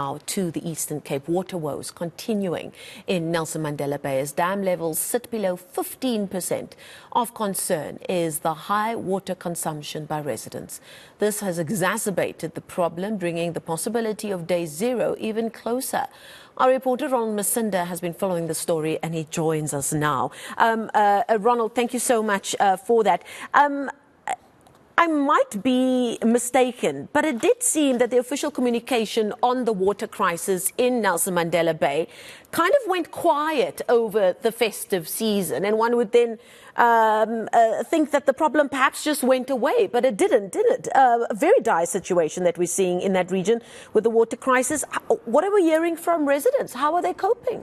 Now to the Eastern Cape, water woes continuing in Nelson Mandela Bay as dam levels sit below 15%. Of concern is the high water consumption by residents. This has exacerbated the problem, bringing the possibility of day zero even closer. Our reporter Ronald Masinda has been following the story and he joins us now. Ronald, thank you so much for that. I might be mistaken, but it did seem that the official communication on the water crisis in Nelson Mandela Bay kind of went quiet over the festive season, and one would then think that the problem perhaps just went away, but it didn't, did it? A very dire situation that we're seeing in that region with the water crisis. What are we hearing from residents? How are they coping?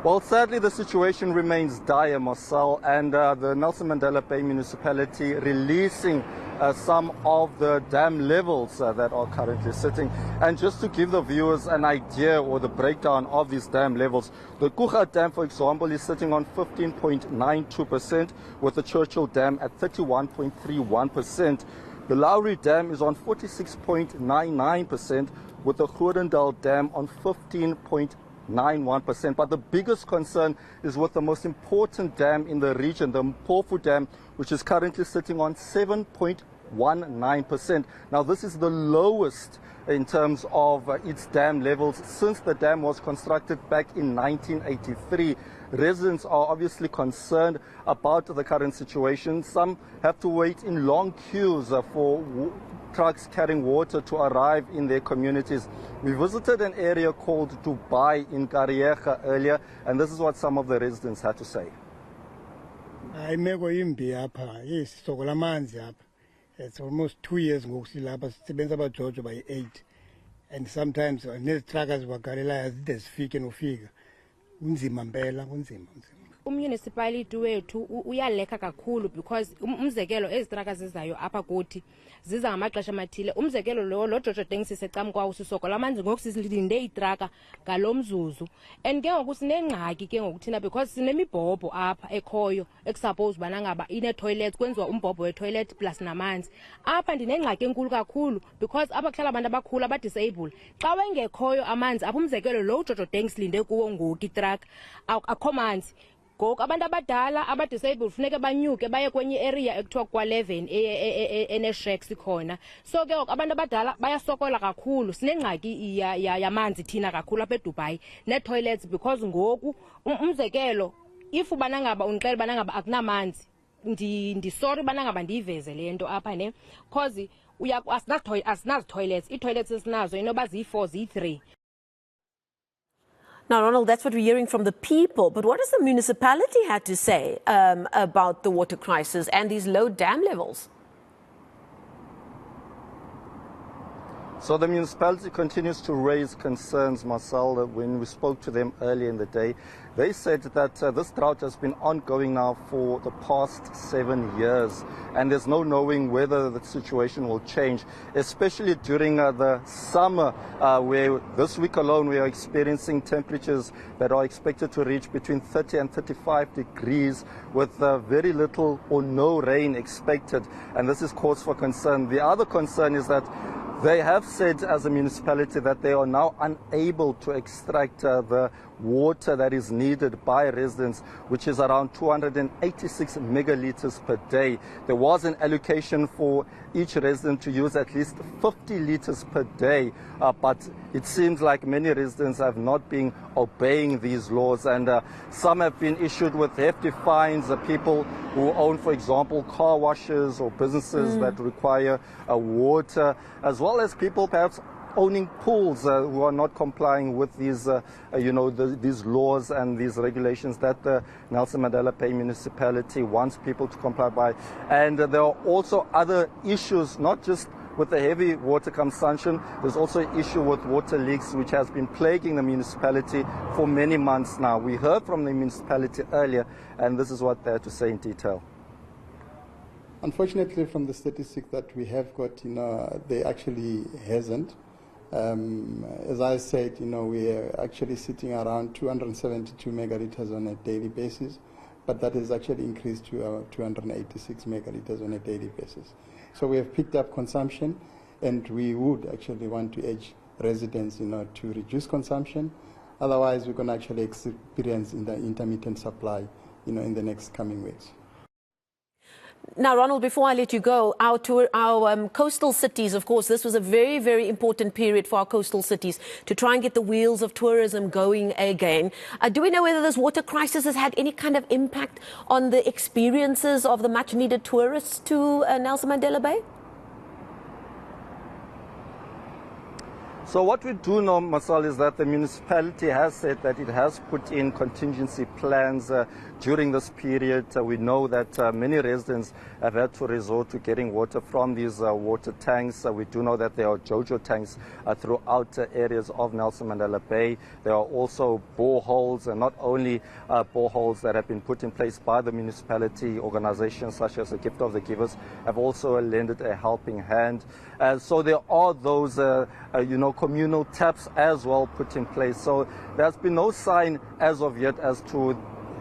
Well, sadly, the situation remains dire, Marcel, and the Nelson Mandela Bay Municipality releasing some of the dam levels that are currently sitting. And just to give the viewers an idea or the breakdown of these dam levels, the Kucha Dam, for example, is sitting on 15.92%, with the Churchill Dam at 31.31%. The Lowry Dam is on 46.99%, with the Groenendaal Dam on 15.91%. But the biggest concern is with the most important dam in the region, the Mpofu Dam, which is currently sitting on 7.19%. Now, this is the lowest in terms of its dam levels since the dam was constructed back in 1983. Residents are obviously concerned about the current situation. Some have to wait in long queues for trucks carrying water to arrive in their communities. We visited an area called Dubai in Kariega earlier, and this is what some of the residents had to say. It's almost 2 years ago, by 8. And sometimes the truckers were Municipality wethu uyaleka kakhulu because umzekelo ezitraka zizayo apha kuthi ziza ngamaxesha amathile. Umzekelo lo Jojo Dengisi secam kwawo sisokola amanzi ngoku sisilinde itraka ngalomzuzu, and ke ngoku sinengxaki ke ngoku thina because sinemibhobho apha ekhoyo ekusuppose bana ngaba ine toilet kwenziwa umbhobho we toilet plus namanzi. Apha ndinengxaki enkulu kakhulu because apha kuhlala abantu abakhulu aba disable. Xa wengekhoyo amanzi apha umzekelo lo Jojo Dengisi linde kuwo ngoku itraka akho manzi. Ngoku abantu abadala abadisabled funeka banyuke baye kwenye area ekuthiwa kwa11 eneshacks khona. So ke ngoku abantu abadala bayasokola kakhulu, sinengxaki yamanzi thina kakhulu apha eDubai ne-toilets because ngoku umzekelo if bana ngaba undixela bana ngaba akunamanzi ndisorry bana ngaba ndiyiveze le nto apha ne because asinazi toilets, i-toilets esinazo inoba ziyi-4 ziyi-3. Now, Ronald, that's what we're hearing from the people. But what does the municipality have to say about the water crisis and these low dam levels? So the municipality continues to raise concerns, Marcel. When we spoke to them earlier in the day, they said that this drought has been ongoing now for the past 7 years, and there's no knowing whether the situation will change, especially during the summer, where this week alone we are experiencing temperatures that are expected to reach between 30 and 35 degrees with very little or no rain expected, and this is cause for concern. The other concern is that they have said as a municipality that they are now unable to extract the water that is needed by residents, which is around 286 megalitres per day. There was an allocation for each resident to use at least 50 litres per day, but it seems like many residents have not been obeying these laws, and some have been issued with hefty fines. People who own, for example, car washes or businesses that require water, as well as people perhaps owning pools who are not complying with these, these laws and these regulations that the Nelson Mandela Bay Municipality wants people to comply by. And there are also other issues, not just with the heavy water consumption. There's also an issue with water leaks, which has been plaguing the municipality for many months now. We heard from the municipality earlier, and this is what they had to say in detail. Unfortunately, from the statistics that we have got, they actually hasn't. As I said, we are actually sitting around 272 megalitres on a daily basis, but that has actually increased to 286 megalitres on a daily basis. So we have picked up consumption, and we would actually want to urge residents, to reduce consumption. Otherwise, we're going to actually experience in the intermittent supply, in the next coming weeks. Now, Ronald, before I let you go, our coastal cities, of course, this was a very, very important period for our coastal cities to try and get the wheels of tourism going again. Do we know whether this water crisis has had any kind of impact on the experiences of the much-needed tourists to Nelson Mandela Bay? So what we do know, Marcel, is that the municipality has said that it has put in contingency plans during this period. We know that many residents have had to resort to getting water from these water tanks. We do know that there are JoJo tanks throughout areas of Nelson Mandela Bay. There are also boreholes, and not only boreholes that have been put in place by the municipality. Organizations such as the Gift of the Givers have also lended a helping hand. So there are those, communal taps as well put in place. So there's been no sign as of yet as to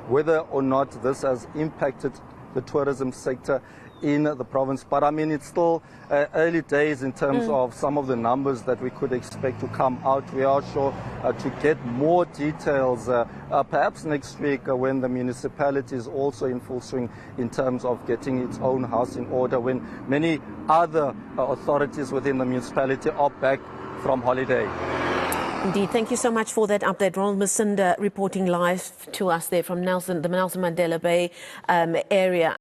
whether or not this has impacted the tourism sector in the province. But I mean, it's still early days in terms of some of the numbers that we could expect to come out. We are sure to get more details perhaps next week when the municipality is also in full swing in terms of getting its own house in order, when many other authorities within the municipality are back from holiday. Indeed, thank you so much for that update. Ronald Masinda reporting live to us there from the Nelson Mandela Bay area.